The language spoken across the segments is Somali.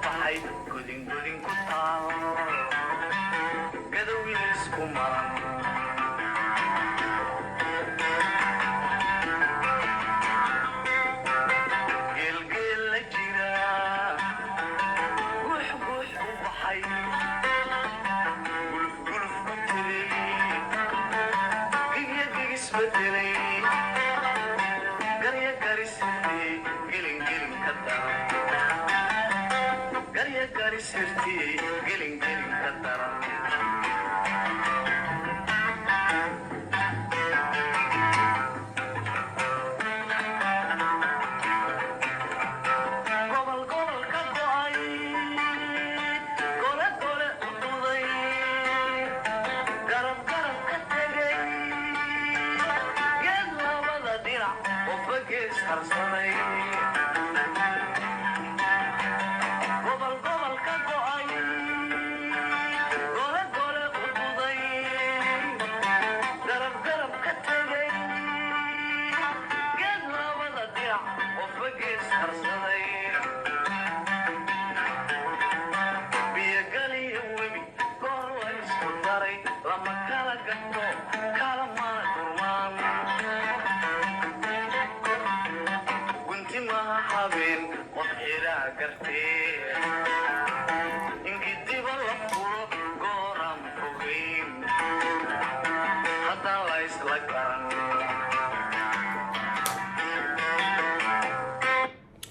baxay godin ku taal gadowgii isku maran geelgeel la jira guux u baxay guluf ku tiray gigis bedelay garya garisirti gelin ka daran garya garisirti gelin ka daran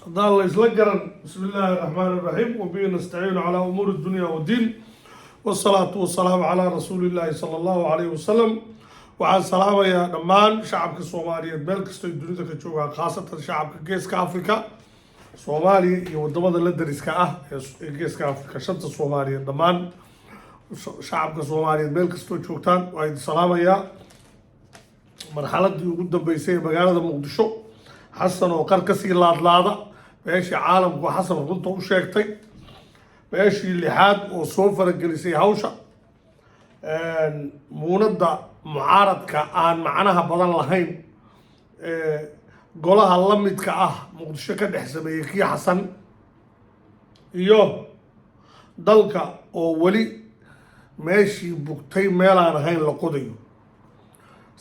الله يسلقرن بسم الله الرحمن الرحيم وبه نستعين على أمور الدنيا والدين والصلاة والسلام على رسول الله صلى الله عليه وسلم وعلى السلام يا دمان شعبك الصومالي بلكستو الدنيا كتشوفها خاصة شعبك جيسك أفريقيا صومالي يودمد لدرسكا جيسك أفريقيا شنطة الصومالي دمان شعبك الصومالي بلكستو تشوفتان وعيد السلام يا مرحلة قدام بيسير مقالة مقدشو حسن وقركسي لاضلاضة ماشي عالم وحسن runta u sheegtay meeshii lixaad oo soo faragelisay hawsha muunada mucaaradka aan macnaha badan lahayn golaha la midka ah muqdisho ka dhex sameeyay kii xasan iyo dalka oo weli meeshii bugtay meel aan ahayn la qodayo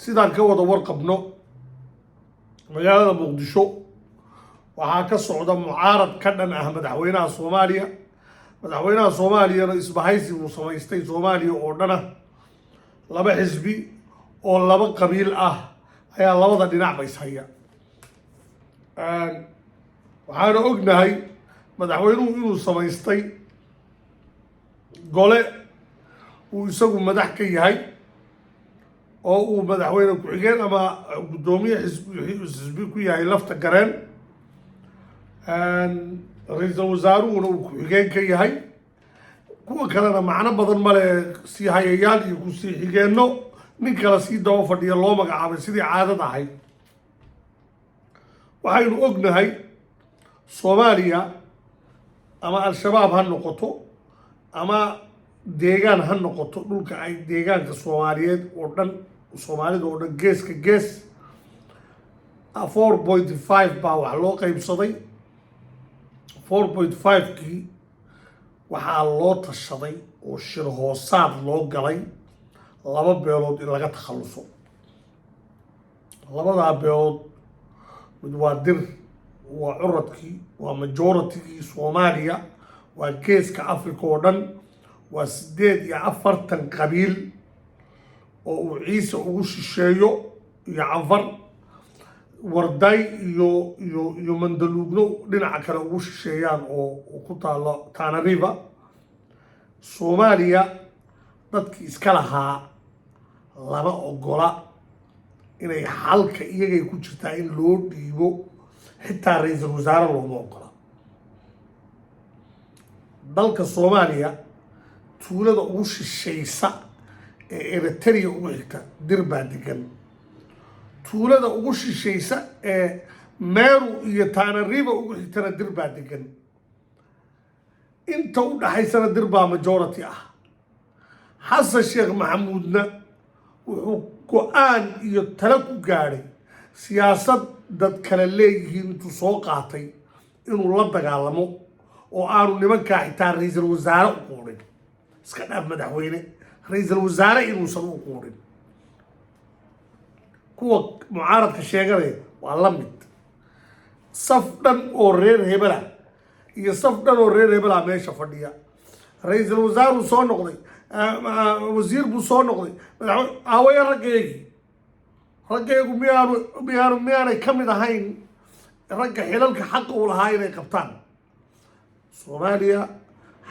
sidaan ka wada warqabno magaalada muqdisho waxaa ka socda mucaarad ka dhan ah madaxweynaha soomaaliyana isbahaysi uu samaystay soomaaliya oo dhan ah laba xisbi oo laba qabiil ah ayaa labada dhinacba ishaya waxaana ognahay madaxweynuhu inuu samaystay gole uu isagu madax ka yahay oo uu madaxweyne ku-xigeen ama guddoomiye xisbi ku yahay lafta gareen ra-iisul wasaaruhuna uu ku-xigeen ka yahay kuwa kalena macno badan male sii hayayaal iyo kusii xigeenno nin kale sii daba fadhiya loo magacaabay sidii caadad ahayd waxaynu ognahay soomaaliya ama al-shabaab ha noqoto ama deegaan ha noqoto dhulka ay deegaanka soomaaliyeed oo dhan soomaalida oo dhan geeska gees 4.5 baa wax loo qaybsaday 4.5kii waxaa loo tashaday oo shir hoosaad loo galay laba beelood in laga takhaluso labadaa beelood mid waa dir waa curadkii waa majoritygii soomaaliya waa geeska africa oo dhan waa 48 qabiil oo uu ciise ugu shisheeyo iyo canfar warday iyo mandaluugno dhinaca kale ugu shisheeyaan oo ku taalo Tana River Soomaaliya dadkii iska lahaa laba ogola inay halka iyagay ku jirtaa in loo dhiibo xitaa ra'iisul wasaare looma ogola dalka Soomaaliya tuulada ugu shisheysa ee Eritrea ugu xigta dir baa degan tuulada ugu shisheysa ee Meru iyo Tana River ugu xigtana dir baa degan inta u dhaxaysana dir baa majority ah Xasan Sheekh Maxamuudna wuxuu go'aan iyo talo ku gaadhay siyaasad dad kale leeyihiin intuu soo qaatay inuu la dagaalamo oo aanu nimankaa xitaa ra-iisul wasaare u quurin iska dhaaf madaxweyne ra-iisul wasaare inuusan u quurin kuwa mucaaradka sheeganaya waa la mid saf dhan oo reer hebela iyo saf dhan oo reer hebela meesha fadhiya ra-iisul wasaaruu soo noqday wasiir buu soo noqday madaxweyne aawaya raggeegu miyaanay ka mid ahayn ragga xilalka xaqa u lahaa inay qabtaan soomaaliya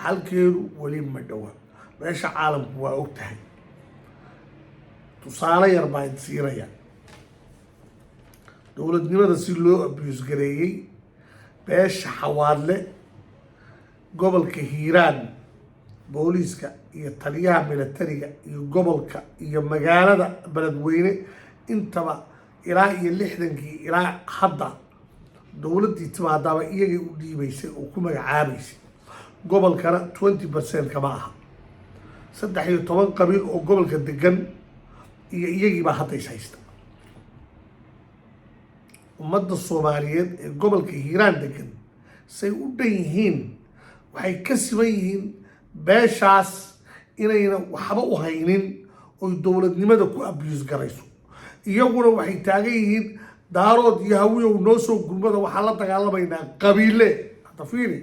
xalkeedu weli ma dhowa meesha caalamku waa og tahay tusaale yar baa idsiinaya dowladnimada si loo abiyuus gareeyey beesha xawaadle gobolka hiiraan booliiska iyo taliyaha militariga iyo gobolka iyo magaalada beledweyne intaba ilaa iyo 60kii ilaa hadda dowladdii timaadaaba iyagay u dhiibaysay oo ku magacaabaysay gobolkana 20% kama aha 13 qabiil oo gobolka degan iyo iyagiibaa hadda is haysta ummadda soomaaliyeed ee gobolka hiiraan degan say u dhan yihiin waxay ka siman yihiin beeshaas inayna waxba u haynin oy dowladnimada ku abiyuus garayso iyaguna waxay taagan yihiin daarood iyo hawiyow noo soo gurmada waxaan la dagaalamaynaa qabiile hadda fiiri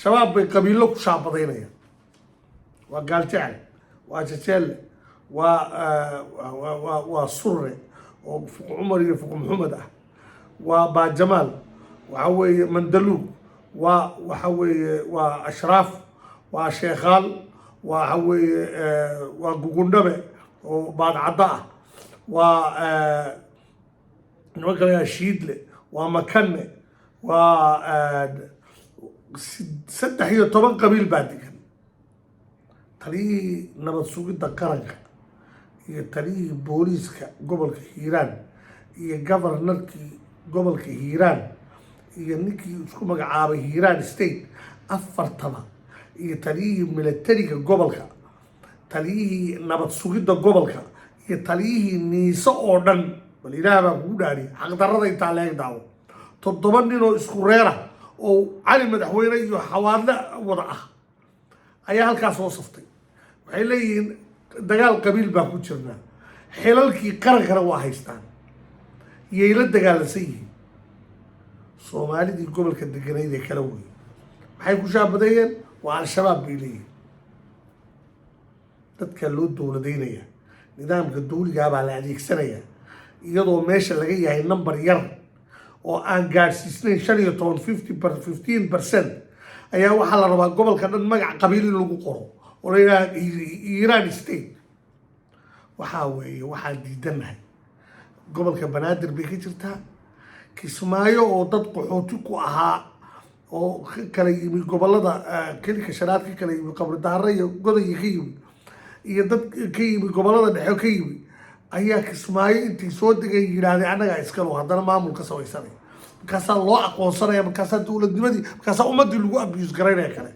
shabaab bay qabiilo ku shaabadaynayaan waa gaaljecel waa jajeelle waa surre oo fuq cumar iyo fuq maxamed ah waa baajamaal waxa weeye mandaluug waxa weeye waa ashraaf waa sheekhaal waxa weeye waa gugundhabe oo baadcadda ah waa niman kale shiidle waa makane waa 13 qabiil baa degan taliyihii nabad sugidda qaranka iyo taliyihii booliiska gobolka hiiraan iyo governorkii gobolka hiiraan iyo ninkii isku magacaabay hiiraan state afartaba iyo taliyihii militariga gobolka taliyihii nabad sugidda gobolka iyo taliyihii niise oo dhan bal ilaah baa kugu dhaariya xaqdarrada intaa leeg daawo 7 nin oo isku reera oo cali madaxweyne iyo xawaadle wada ah ayaa halkaas soo saftay waxay leeyihiin dagaal qabiil baa ku jirnaa xilalkii qarankana waa haystaan iyay la dagaalansan yihiin soomaalidii gobolka deganayd ee kala wey maxay ku shaabadeeyeen waa al-shabaab bay leeyihiin dadka loo dowladaynaya nidaamka dawligaa baa la adeegsanayaa iyadoo meesha laga yahay number yar oo aan gaadhsiisnayn 15% ayaa waxaa la rabaa gobolka dhan magac qabiil in lagu qoro oo la yidhaha hiiraan state waxaa weeye waxaan diidanahay gobolka banaadir bay ka jirtaa kismaayo oo dad qaxooti ku ahaa oo kala yimi gobolada kelika shanaad ka kala yimi qabri daare iyo godoy ka yimi iyo dad ka yimi gobolada dhexe ka yimi ayaa kismaayo intay soo degay yidhaahdeen annagaa iskalo haddana maamul ka samaysanaya markaasaa loo aqoonsanaya markaasaa dowladnimadii markaasaa ummaddii lagu abiyuus garaynaya kale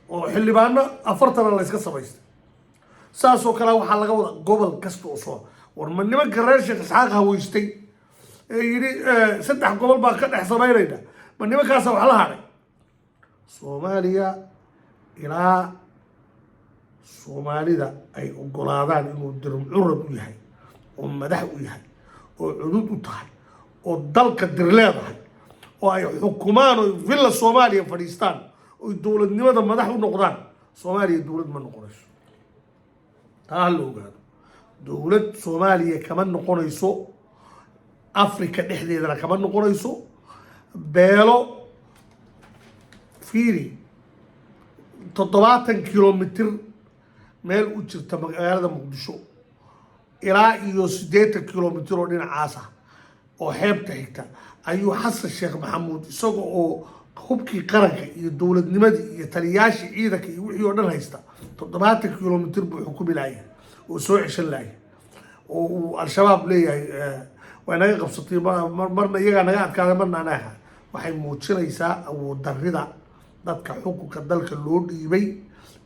oo xildhibaano 40 layska samaystay saasoo kale waxaa laga wada gobol kasta oo soo war ma nimanka reer sheekh isxaaq haweystay ee yidhi 3 gobol baa ka dhex samaynayna ma nimankaasa wax la hadhay soomaaliya ilaa soomaalida ay ogolaadaan inuu dirum curad u yahay oo madax u yahay oo cudud u tahay oo dalka dir leedahay oo ay xukumaan oo villa soomaaliya fadhiistaan oo dowladnimada madax u noqdaan soomaaliya dowlad ma noqonayso taa la ogaado dowlad soomaaliya kama noqonayso afrika dhexdeedana kama noqonayso beelo fiiri 70 kilomitir meel u jirta magaalada muqdisho ilaa iyo 80 kilomitir oo dhinacaas ah oo xeebta xigta ayuu xasan sheekh maxamuud isaga oo hubkii qaranka iyo dowladnimadii iyo taliyaashii ciidanka iyo wixii oo dhan haysta 70 kilomitir buu xukumi lahayaa oo soo ceshan lahayaa oo uu al-shabaab leeyahay way naga qabsatay marna iyagaa naga adkaaday marna anaha waxay muujinaysaa awood darrida dadka xukunka dalka loo dhiibay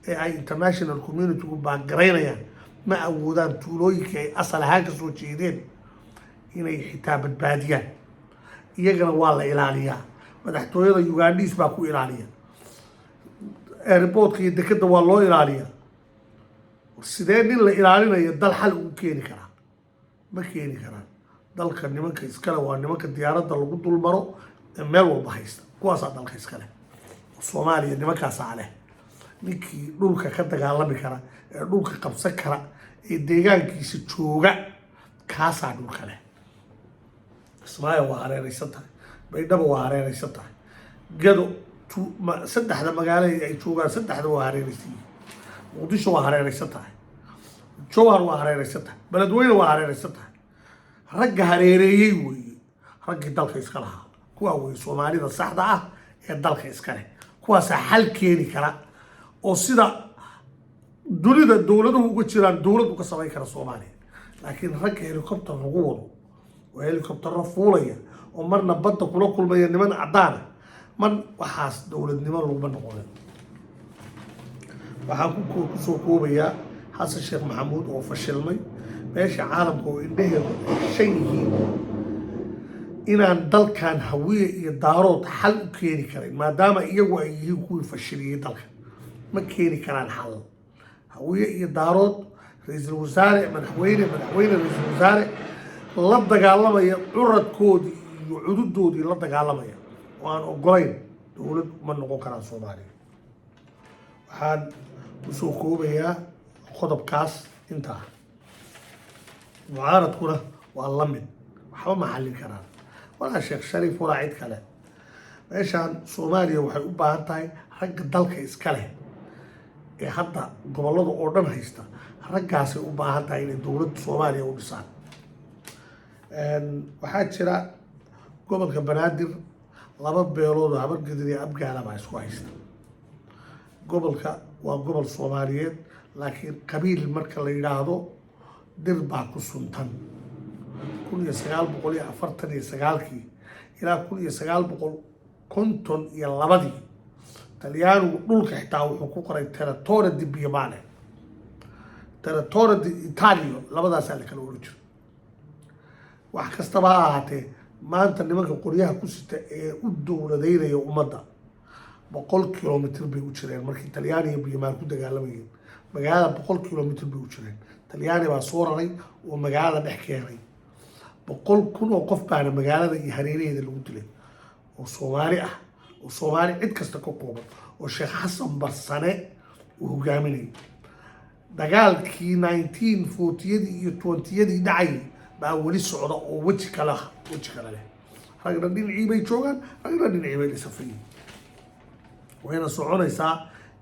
ee ay international community-gu baangaraynayaan ma awoodaan tuulooyinka ay asal ahaan ka soo jeedeen inay xitaa badbaadiyaan iyagana waa la ilaaliyaa madaxtooyada ugandhiis baa ku ilaaliya airportka iyo dekeda waa loo ilaaliyaa. sidee nin la ilaalinayo dal xal ugu keeni karaa? ma keeni karaan. dalka nimanka iskale waa nimanka diyaaradda lagu dulmaro ee meel walba haysta, kuwaasaa dalka iskale. soomaaliya nimankaasaa leh. ninkii dhulka ka dagaalami kara ee dhulka qabsan kara ee deegaankiisa jooga kaasaa dhulka leh. kismaayo waa hareeraysan tahay, baydhabo waa hareeraysan tahay, gado saddexda magaalo ay joogaan saddexda waa hareeraysan yihiin. muqdisho waa hareeraysan tahay, jowhar waa hareeraysan tahay, beledweyne waa hareeraysan tahay. ragga hareereeyey weeye raggii dalka iska lahaa. kuwaa weye soomaalida saxda ah ee dalka iska leh. kuwaasaa xal keeni kara oo sida dunida dowladuhu uga jiraan dowlad uga samayn kara soomaaliya. laakiin ragga helicopter lagu wado oo helicoptero fuulaya oo marna badda kula kulmaya niman caddaana, man waxaas dowladnimo laguma noqonin. waxaan kusoo koobayaa xasan sheekh maxamuud oo fashilmay meesha caalamka oo indhaheedu shan yihiin inaan dalkan hawiye iyo daarood xal u keeni karin, maadaama iyagu ay yihiin kuwii fashiliyey dalka. ma keeni karaan xal. hawiye iyo daarood ra-iisul wasaare madaxweyne ra-iisul wasaare la dagaalamaya curadkoodii iyo cududoodii la dagaalamaya oo aan ogolayn dowlad ma noqon karaan soomaaliya. waxaan kusoo koobayaa qodobkaas intaa. mucaaradkuna waa la mid, waxba ma xallin karaan walaa sheekh shariif walaa cid kale. meeshaan soomaaliya waxay u baahan tahay ragga dalka iska leh ee hadda gobollada oo dhan haysta. raggaasay u baahan tahay inay dowladda soomaaliya u dhisaan. waxaa jira gobolka banaadir laba beelood oo habargedir iyo abgaala baa isku haysta. gobolka waa gobol soomaaliyeed, laakiin qabiil marka la yidhaahdo dir baa ku suntan. 1949 ilaa 1952 talyaanigu dhulka xitaa wuxuu ku qoray territorio di Piemont, territorio di Italia, labadaasaa la kala oran jiro. wax kastaba ha ahaatee maanta nimanka qoryaha ku sita ee u dowladeynaya ummadda 100 kilomitr bay u jireen. markii talyaani iyo Piemont ku dagaalamayeen magaalada 100 kilomitr bay u jireen. talyaani baa soo raray oo magaalada dhex keenay. 100,000 oo qof baana magaalada iyo hareeraheeda lagu dilay oo Soomaali ah, oo Soomaali cid kasta ka kooban, oo Sheekh Xasan Barsane uu hogaaminayay. dagaalkii 1940 iyo 20 dhacay baa weli socda oo weji kale leh. ragna dhinacii bay joogaan, ragna dhinacii bay safayeen. wayna soconaysaa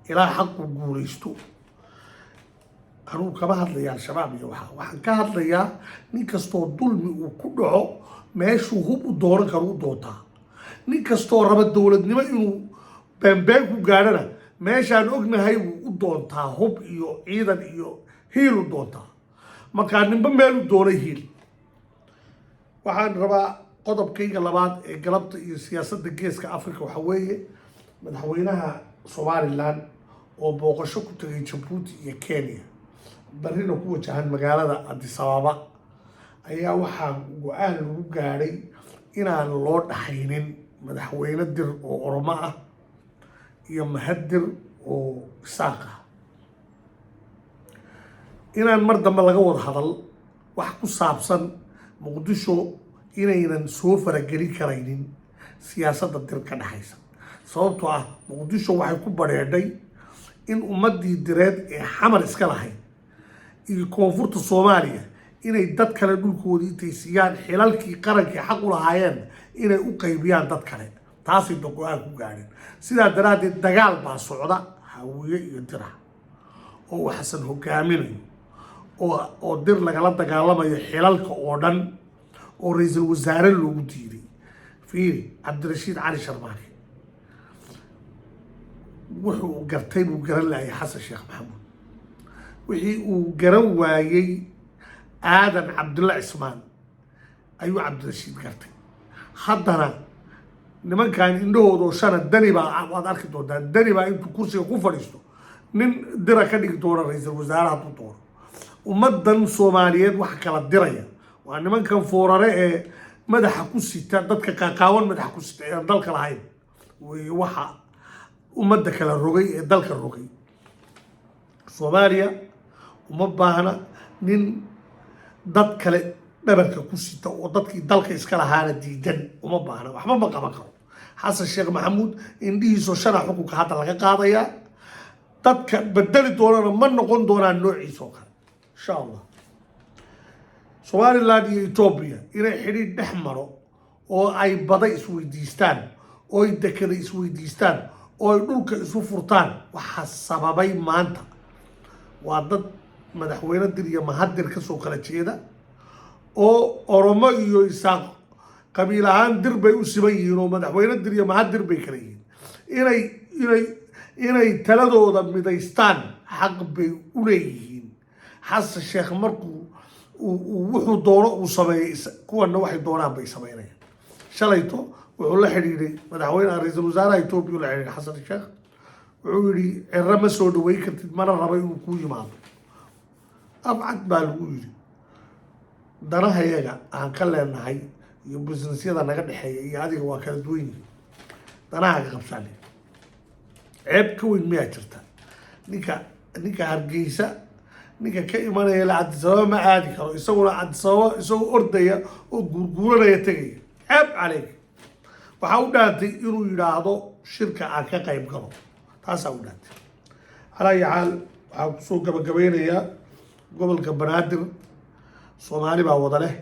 ilaa xaqu guulaysto. anuu kama hadlaya al-shabaab iyo waxaan ka hadlayaa nin kastoo dulmi uu ku dhaco meeshuu hub u dooran karo u doontaa. nin kastoo raba dowladnimo inuu beenbeen ku gaadhana meeshaan ognahay buu u doontaa hub iyo ciidan iyo hiil u doontaa. markaa ninba meel u doonay hiil. waxaan rabaa qodobkayga labaad ee galabta iyo siyaasadda geeska Afrika waxa weeye madaxweynaha Somaliland oo booqasho ku tagay Djibouti iyo Kenya, barina ku wajahan magaalada Addis Ababa, ayaa waxaa go-aan lagu gaadhay inaan loo dhaxaynin madaxweyne dir oo Oromo ah iyo mahadir oo Isaaq ah. inaan mar dambe laga wada hadal wax ku saabsan Muqdisho inaynan soo faragelin karaynin siyaasadda dir ka dhaxaysa. sababtoo ah Muqdisho waxay ku bareedhay in ummadii direed ee xamar iska lahayd iyo koonfurta Soomaaliya inay dad kale dhulkoodii intay siiyaan xilalkii qarankii xaq u lahaayeen inay u qaybiyaan dad kale. taasay go-aan ku gaadheen. sidaa daraaddeed dagaal baa socda hawiye iyo dira oo waxsan hogaaminayo oo dir lagala dagaalamayo xilalka oo dhan oo ra'iisul wasaare loogu diiday. fiiri Cabdirashiid Cali Sharmaake wuxuu gartay buu garan laayay Xasan Sheekh Maxamuud. wixii uu garan waayey aadan Cabdulla Cismaan ayuu Cabdirashiid gartay. haddana nimankan indhahooda oo shana dani baa aad arki doontaan. dani baa intuu kursiga ku fadhiisto nin dira ka dhigi doona ra'iisul wasaare hadduu doono. ummadan Soomaaliyeed wax kala diraya waa nimankan foorare ee madaxa ku sita, dadka qaaqaawan madaxa ku sita ee dalka lahayn. way waxa ummadda kala rogay ee dalka rogay. Soomaaliya uma baahna nin dad kale dhabarka ku sita oo dadkii dalka iska lahaana diidan, uma baahna, waxba ma qaban karo. xasan sheekh maxamuud indhihiisoo shana xukunka hadda laga qaadayaa, dadka bedeli doonana ma noqon doonaan noociisa oo kale insha allah. Somaliland iyo Ethiopia inay xidhiidh dhex maro oo ay bada isweydiistaan, oo ay dekada isweydiistaan, oo ay dhulka isu furtaan, waxaa sababay maanta waa dad madaxweyne dir iyo mahadir kasoo kala jeeda oo Oromo iyo Isaaq qabiil ahaan dir bay u siman yihiin oo madaxweyne dir iyo mahadir bay kala yihiin. inay taladooda midaystaan xaq bay u leeyihiin. xasan sheekh markuu wuxuu doono uu sameeyay, kuwana waxay doonaan bay sameynayaan. shalayto wuxuu la xidhiidhay madaxweynaha ra'iisul wasaaraha Ethiopia la xidhiidhay xasan sheekh, wuxuu yidhi cirra ma soo dhaweyn kartid, mana rabo inuu kuu yimaado. abcad baa lagu yidhi danahayaga aan ka leenahay iyo businessyada naga dhexeeya iyo adiga waa kala duwan yihiin, danahaaga qabsaale. ceeb ka weyn miyaa jirta? ninka hargeysa ninka ka imanaya la Cabdisababa ma aadi karo, isaguna Cabdisababa isagoo ordaya oo guurguuranaya tegaya. ceeb caleyk. waxaa u dhaantay inuu yidhaahdo shirka aan ka qayb galo, taasaa u dhaantay. calaa iyo xaal waxaan kusoo gabagabeynayaa gobolka banaadir Soomaali baa wada leh.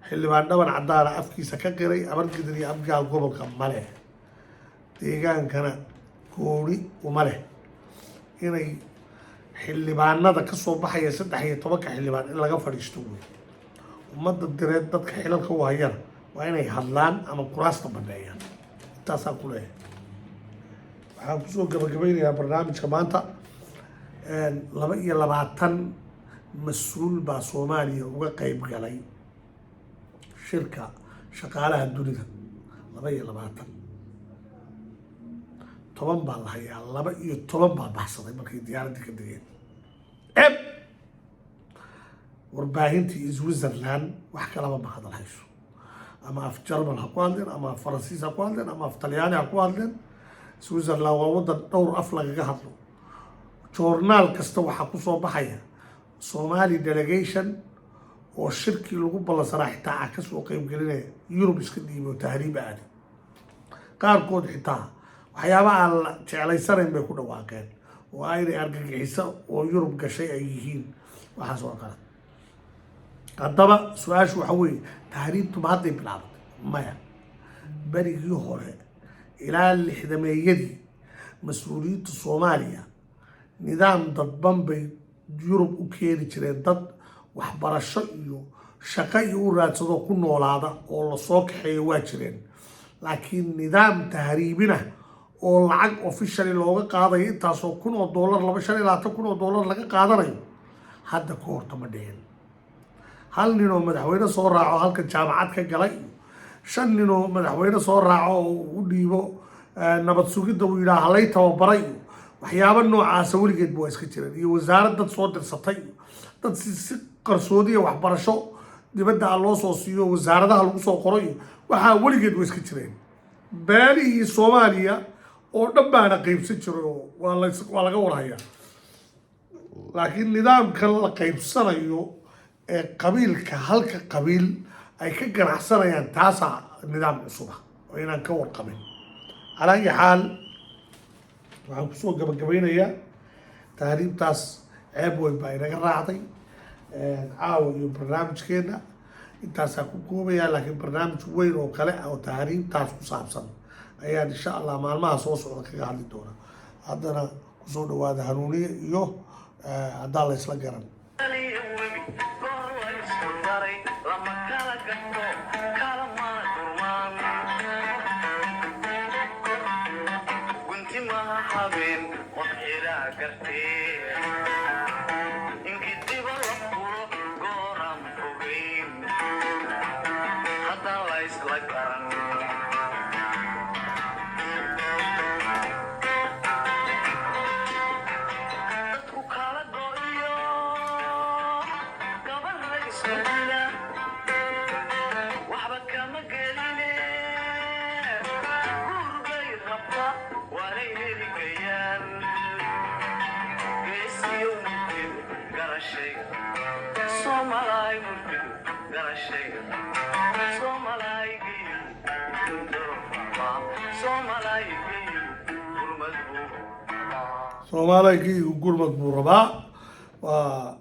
xildhibaan dhaban cadaana afkiisa ka qiray abargidir iyo abgaal gobolka ma leh, deegaankana gooni uma leh. inay xildhibaanada kasoo baxaya 13 xildhibaan in laga fadhiisto wey. ummadda direed dadka xilalka u hayana waa inay hadlaan ama kuraasta baneeyaan. intaasaa ku leeyahay. waxaan kusoo gabagabeynayaa barnaamijka maanta 22 mas-uul baa Soomaaliya uga qayb galay shirka shaqaalaha dunida. 22 10 baa la hayaa, 12 baa baxsaday markay diyaaradii ka degeen. warbaahintii Switzerland wax kalaba ma hadal hayso, ama af Jarmal ha ku hadleen, ama af Faransiis ha ku hadleen, ama af Talyaani ha ku hadleen. Switzerland waa wadan dhowr af lagaga hadlo. joornaal kasta waxaa kusoo baxaya Somali delegation oo shirkii lagu ballansanaa xitaa ka soo qayb gelinaya Yurub iska dhiibo tahriib aadi. qaarkood xitaa waxyaabaha aan la jeclaysanayn bay ku dhawaaqeen oo ay argagixiso oo Yurub gashay ay yihiin waxaas oo kale. haddaba su-aashu waxa weeye tahriibtu ma hadday bilaabatay? maya, berigii hore ilaa 60meeyadii mas-uuliyiinta Soomaaliya nidaam dadban bay Yurub u keeni jireen, dad waxbarasho iyo shaqo iyo u raadsado ku noolaada oo la soo kaxeeyo waa jireen. laakiin nidaam tahriibina oo lacag officially looga qaadayo intaasoo $1,000 $25,000 laga qaadanayo hadda ka horta ma dhicin. hal ninoo madaxweyne soo raaco halka jaamacad ka galay, 5 ninoo madaxweyne soo raaco oo u dhiibo nabad sugidda uu yidhaha halay tababaray, waxyaabo noocaasa weligeedba waa iska jireen. iyo wasaarad dad soo dirsatay, dad si qarsoodiya waxbarasho dibadda loo soo siiyo wasaaradaha lagu soo qoray, waxaa weligeed waa iska jireen. beelihii Soomaaliya oo dhan baana qaybsan jiray oo waa laga warhayaa. laakiin nidaamkan la qaybsanayo ee qabiilka halka qabiil ay ka ganacsanayaan, taasaa nidaam cusub ah oo inaan ka warqabin. calaa iyo xaal waxaan kusoo gabagabeynayaa tahriibtaas ceeb weyn baa inaga raacday. caawa iyo barnaamijkeena intaasaa ku koobayaa, laakiin barnaamij weyn oo kale oo tahriibtaas ku saabsan ayaan insha allah maalmaha soo socda kaga hadli doona. haddana kusoo dhawaada hanuuniye iyo haddaan la isla garan. What garashayga Soomaaliya murtidu garashayga Soomaaliya Soomaaliya Soomaaliya gurmad buu rabaa waa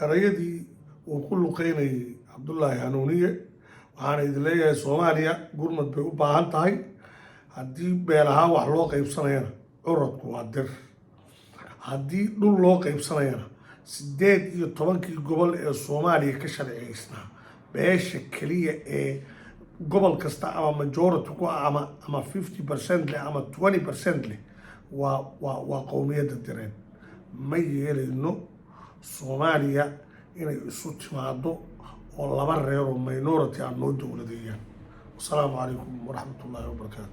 erayadii uu ku luqeynayay Cabdullaahi Hanuuniye waxaan idin leeyahay Soomaaliya gurmad bay u baahan tahay haddii beelaha wax loo qaybsanayana curadku waa dir haddii dhul loo qaybsanayana 18 gobol ee Soomaaliya ka sharciyeysnaa beesha kaliya ee gobol kasta ama majority ku ama 50% leh ama 20% leh waa qowmiyadda direen ma yeelayno Soomaaliya inay isu timaado oo laba reer oo minority aan noo dowladeeyaan. Assalaamu calaykum waraxmatullaahi wabarakaatu.